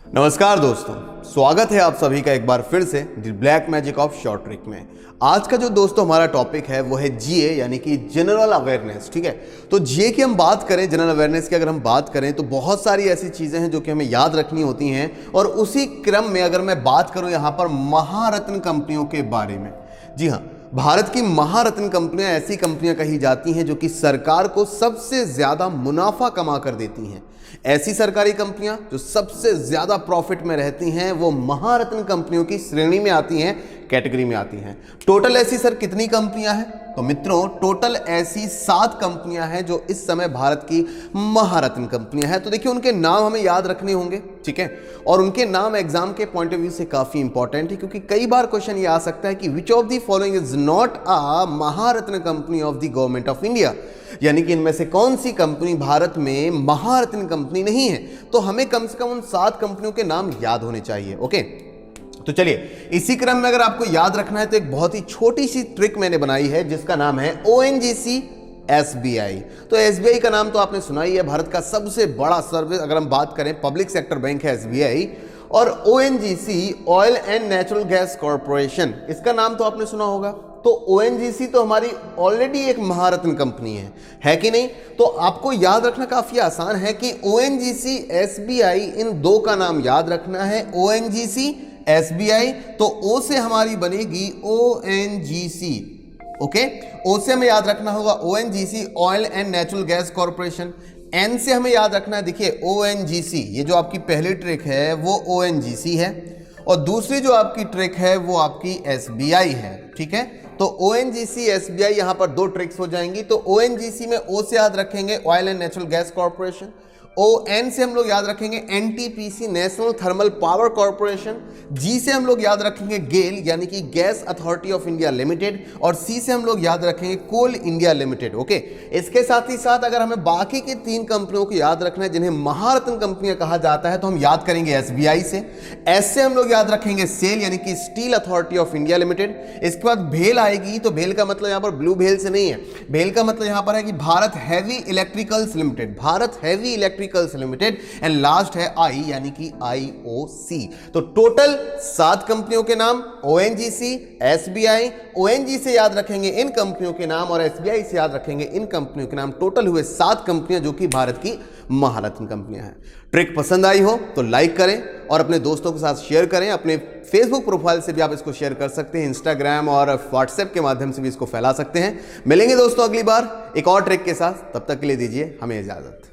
नमस्कार दोस्तों, स्वागत है आप सभी का एक बार फिर से the black magic of short trick में। आज का जो दोस्तों हमारा टॉपिक है वो है जीए यानी कि जनरल अवेयरनेस। ठीक है, तो जीए की हम बात करें, जनरल अवेयरनेस की अगर हम बात करें तो बहुत सारी ऐसी चीज़ें हैं जो कि हमें याद रखनी होती हैं। और उसी क्रम में अगर मैं बात करूं यहाँ पर महारत्न कंपनियों के बारे में, जी हाँ, भारत की महारत्न कंपनियां ऐसी कंपनियां कही जाती हैं जो कि सरकार को सबसे ज्यादा मुनाफा कमा कर देती हैं। ऐसी सरकारी कंपनियां जो सबसे ज्यादा प्रॉफिट में रहती हैं वो महारत्न कंपनियों की श्रेणी में आती हैं, कैटेगरी में आती हैं। टोटल ऐसी सर कितनी कंपनियां हैं? तो मित्रों, टोटल ऐसी 7 कंपनियां हैं जो इस समय भारत की महारत्न कंपनियां हैं। तो देखिए, उनके नाम हमें याद रखने होंगे, ठीक है, और उनके नाम एग्जाम के पॉइंट ऑफ व्यू से काफी इंपॉर्टेंट है, क्योंकि कई बार क्वेश्चन ये आ सकता है कि which of the following is not a Maharatna company of the government of India, यानी कि इनमें से कौन सी कंपनी भारत में महारत्न कंपनी नहीं है। तो हमें कम से कम उन 7 कंपनियों के नाम याद होने चाहिए। ओके, तो चलिए, इसी क्रम में अगर आपको याद रखना है तो एक बहुत ही छोटी सी ट्रिक मैंने बनाई है जिसका नाम है ओएनजीसी एसबीआई। तो एसबीआई का नाम तो आपने सुना ही है, भारत का सबसे बड़ा सर्विस अगर हम बात करें पब्लिक सेक्टर बैंक है एसबीआई। और ONGC oil and natural gas corporation, इसका नाम तो आपने सुना होगा। तो ओएनजीसी तो हमारी ऑलरेडी एक महारत्न कंपनी है कि नहीं? तो आपको याद रखना काफी आसान है कि ओएनजीसी एसबीआई, इन दो का नाम याद रखना है। ओएनजीसी एसबीआई, तो ओ से हमारी बनेगी ओएनजीसी। ओके, ओ से हमें याद रखना होगा ONGC oil and natural gas corporation. N से हमें याद रखना है, देखिए ओएनजीसी, ये जो आपकी पहली ट्रिक है वो ओएनजीसी है, और दूसरी जो आपकी ट्रिक है वो आपकी एसबीआई है। ठीक है, तो ओएनजीसी एसबीआई यहां पर 2 ट्रिक्स हो जाएंगी। तो ओएनजीसी में ओ से याद रखेंगे oil and natural gas corporation, ON से हम लोग याद रखेंगे NTPC national thermal power corporation, G से हम लोग याद रखेंगे गेल यानी कि gas authority of India limited, और सी से हम लोग याद रखेंगे कोल इंडिया लिमिटेड। ओके, इसके साथ ही साथ अगर हमें बाकी की 3 कंपनियों को याद रखना है जिन्हें महारत्न कंपनियां कहा जाता है, तो हम याद करेंगे एसबीआई से। एस से हम लोग याद रखेंगे सेल यानी कि steel authority of India limited. इसके बाद भेल आएगी, तो भेल का मतलब यहां पर ब्लू भेल से नहीं है, भेल का मतलब यहां पर है कि Bharat heavy electricals limited, Bharat heavy electricals limited. And last है आई यानी कि आईओसी। तो टोटल 7 कंपनियों के नाम ओएनजीसी, एसबीआई, ओएनजी से याद रखेंगे इन कंपनियों के नाम और एसबीआई से याद रखेंगे इन कंपनियों के नाम। टोटल हुए 7 कंपनियां जो कि भारत की महारत्न कंपनियां हैं। ट्रिक पसंद आई हो तो लाइक करें और अपने दोस्तों के साथ शेयर करें। अपने फेसबुक प्रोफाइल से भी आप इसको शेयर कर सकते हैं, इंस्टाग्राम और व्हाट्सएप के माध्यम से भी इसको फैला सकते हैं। मिलेंगे दोस्तों अगली बार एक और ट्रिक के साथ, तब तक के लिए दीजिए हमें इजाजत।